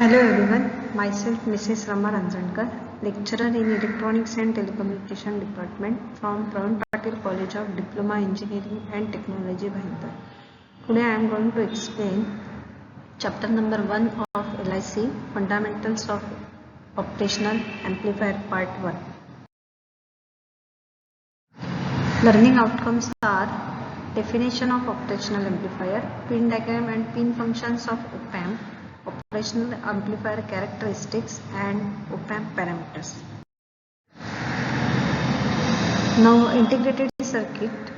Hello everyone, myself Mrs. Rama Ranjankar, lecturer in Electronics and Telecommunication Department from Praveen Patil College of Diploma Engineering and Technology, Bhayandar. Today I am going to explain chapter number 1 of LIC, Fundamentals of Operational Amplifier Part 1. Learning outcomes are definition of operational amplifier, pin diagram and pin functions of op-amp, operational amplifier characteristics and op-amp parameters. Now integrated circuit.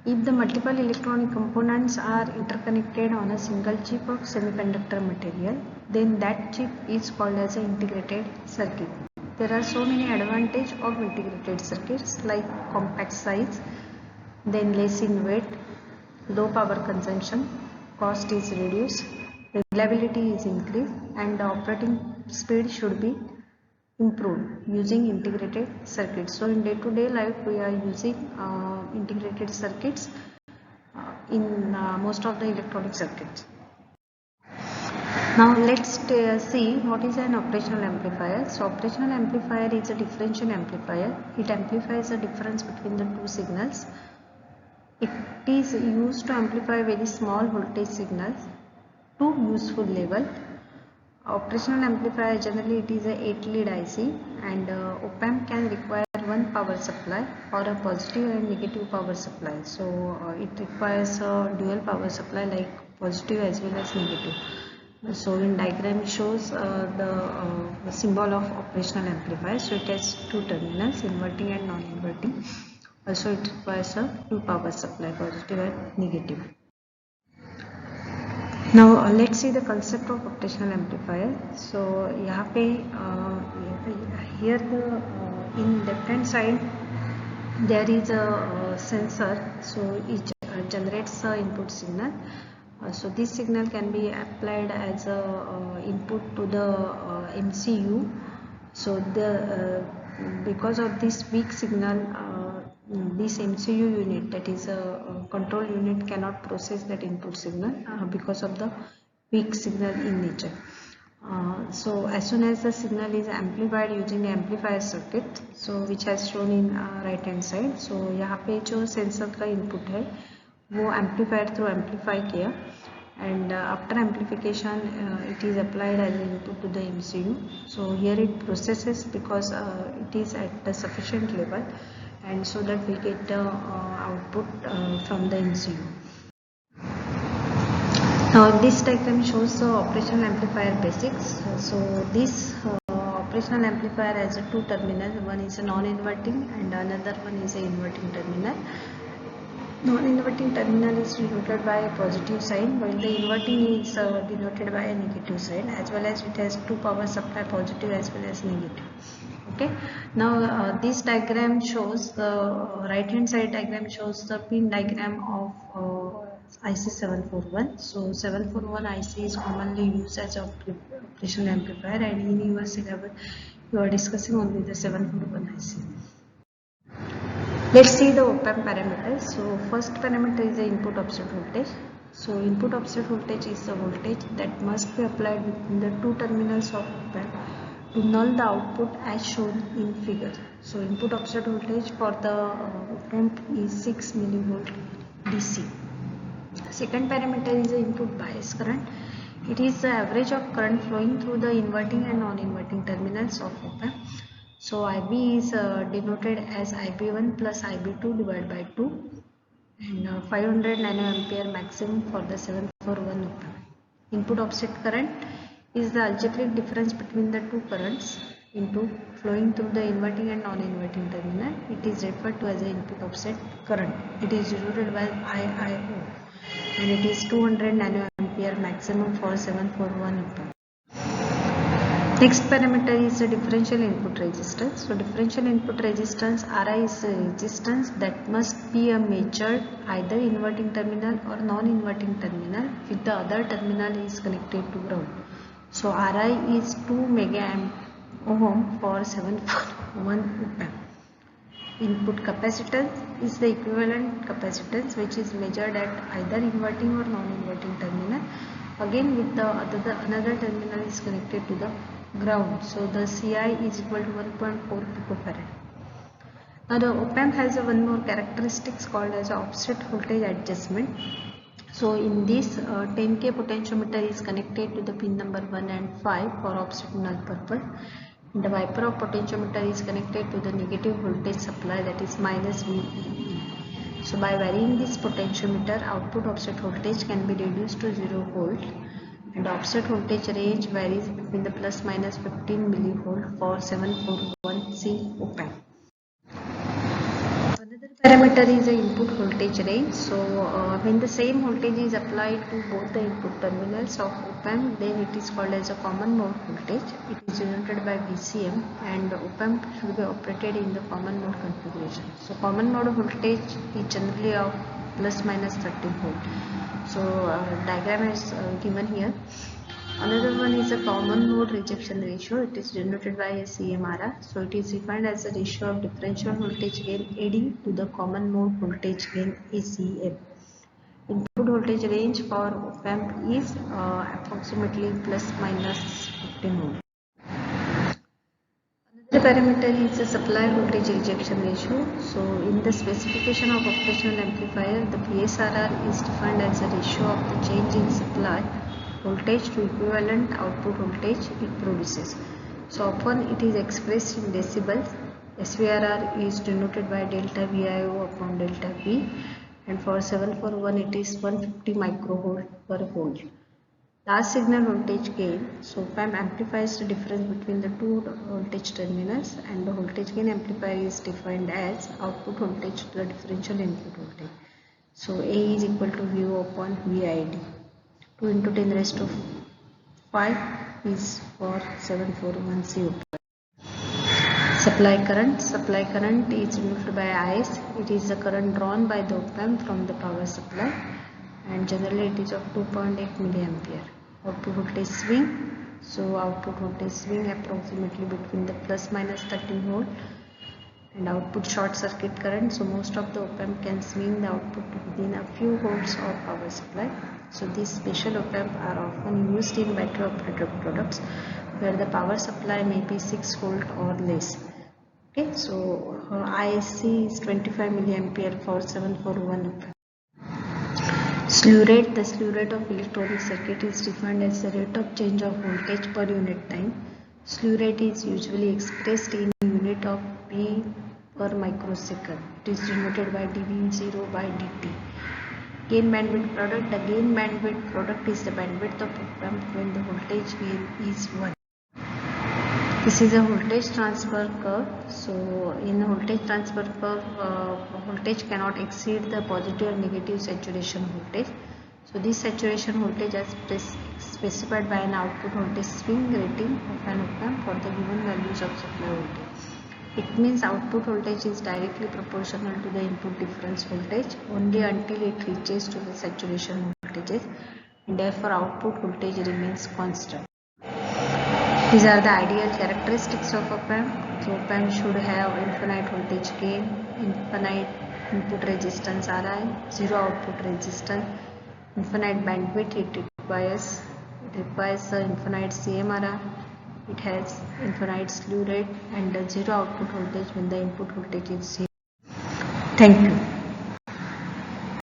If the multiple electronic components are interconnected on a single chip of semiconductor material, then that chip is called as an integrated circuit. There are so many advantages of integrated circuits like compact size, then less in weight, low power consumption, cost is reduced, reliability is increased, and the operating speed should be improved using integrated circuits. So in day-to-day life we are using integrated circuits in most of the electronic circuits. Now let's see what is an operational amplifier. So operational amplifier is a differential amplifier. It amplifies the difference between the two signals. It is used to amplify very small voltage signals to useful level. Operational amplifier generally it is a 8-lead IC, and op-amp can require one power supply or a positive and negative power supply. So it requires a dual power supply like positive as well as negative. So in diagram shows the symbol of operational amplifier. So it has two terminals, inverting and non-inverting. Also it requires a two power supply, positive and negative. Now let's see the concept of operational amplifier. So here in left hand side there is a sensor. So it generates a input signal. So this signal can be applied as a input to the MCU. So because of this weak signal, this MCU unit, that is a control unit, cannot process that input signal because of the weak signal in nature. So as soon as the signal is amplified using the amplifier circuit, so which has shown in right hand side. So यहाँ पे जो sensor का input है वो amplifier through amplify किया, and after amplification it is applied as an input to the MCU. So here it processes because it is at the sufficient level, and so that we get the output from the MCU. Now this diagram shows the operational amplifier basics. So this operational amplifier has two terminals. One is a non-inverting and another one is a inverting terminal. Non-inverting terminal is denoted by a positive sign, while the inverting is denoted by a negative sign, as well as it has two power supply, positive as well as negative. Okay. Now this diagram shows the right hand side diagram shows the pin diagram of IC 741. So 741 IC is commonly used as an operational amplifier, and in your syllabus you are discussing only the 741 IC. Let's see the op-amp parameters. So first parameter is the input offset voltage. So input offset voltage is the voltage that must be applied within the two terminals of op-amp to null the output as shown in figure. So input offset voltage for the op-amp is 6 millivolt DC. Second parameter is the input bias current. It is the average of current flowing through the inverting and non-inverting terminals of op-amp. So IB is denoted as IB1 plus IB2 divided by 2, and 500 nanoampere maximum for the 741 op-amp. Input offset current is the algebraic difference between the two currents flowing through the inverting and non-inverting terminal. It is referred to as the input offset current. It is denoted by IIO, and it is 200 nanoampere maximum for 741 op-amp. Next parameter is the differential input resistance. So differential input resistance, RI, is a resistance that must be measured either inverting terminal or non-inverting terminal if the other terminal is connected to ground. So RI is 2 mega ohm for 741 op-amp. Input capacitance is the equivalent capacitance which is measured at either inverting or non-inverting terminal Again with the another terminal is connected to the ground. So the CI is equal to 1.4 picofarad. Now the op-amp has one more characteristics called as offset voltage adjustment. So in this 10K potentiometer is connected to the pin number 1 and 5 for offset null purpose. The wiper of potentiometer is connected to the negative voltage supply, that is minus VEE. So by varying this potentiometer, output offset voltage can be reduced to 0 volt, and offset voltage range varies between the plus minus 15 millivolt for 741C op-amp. Another parameter is the input voltage range. So when the same voltage is applied to both the input terminals of op-amp, then it is called as a common mode voltage. It is denoted by VCM, and op-amp should be operated in the common mode configuration. So common mode voltage is generally of plus minus 13 volt. So diagram is given here. Another one is a common mode rejection ratio. It is denoted by a CMRR. So it is defined as a ratio of differential voltage gain AD to the common mode voltage gain ACM. Input voltage range for op-amp is approximately plus minus 15 volt. Another parameter is the supply voltage rejection ratio. So in the specification of operational amplifier, the PSRR is defined as a ratio of the change in supply voltage to equivalent output voltage it produces. So often it is expressed in decibels. SVRR is denoted by delta VIO upon delta V, and for 741 it is 150 microvolt per volt. Large signal voltage gain. So op-amp amplifies the difference between the two voltage terminals, and the voltage gain amplifier is defined as output voltage to the differential input voltage. So A is equal to VO upon VID. 2 into 10 raised to 5 is for 741C op-amp. Supply current is denoted by IS. It is the current drawn by the op-amp from the power supply, and generally it is of 2.8 milliampere. Output voltage swing. So output voltage swing approximately between the plus minus 13 volt, and output short circuit current. So most of the op-amp can swing the output within a few volts of power supply. So these special op-amp are often used in battery operated products where the power supply may be 6 volt or less. Okay, so ISC is 25 milliampere for 741 op-amp. Slew rate. The slew rate of electronic circuit is defined as the rate of change of voltage per unit time. Slew rate is usually expressed in unit of P per microsecond. It is denoted by dV0 by dt. Gain bandwidth product. The gain bandwidth product is the bandwidth of op-amp when the voltage gain is 1. This is a voltage transfer curve. So in the voltage transfer curve, voltage cannot exceed the positive or negative saturation voltage. So this saturation voltage is specified by an output voltage swing rating of an op-amp for the given values of supply voltage. It means output voltage is directly proportional to the input difference voltage only until it reaches to the saturation voltages, and therefore output voltage remains constant. These are the ideal characteristics of op-amp. So op-amp should have infinite voltage gain, infinite input resistance Ri, zero output resistance, infinite bandwidth it requires the infinite CMRR. It has infinite slew rate and zero output voltage when the input voltage is zero. Thank you.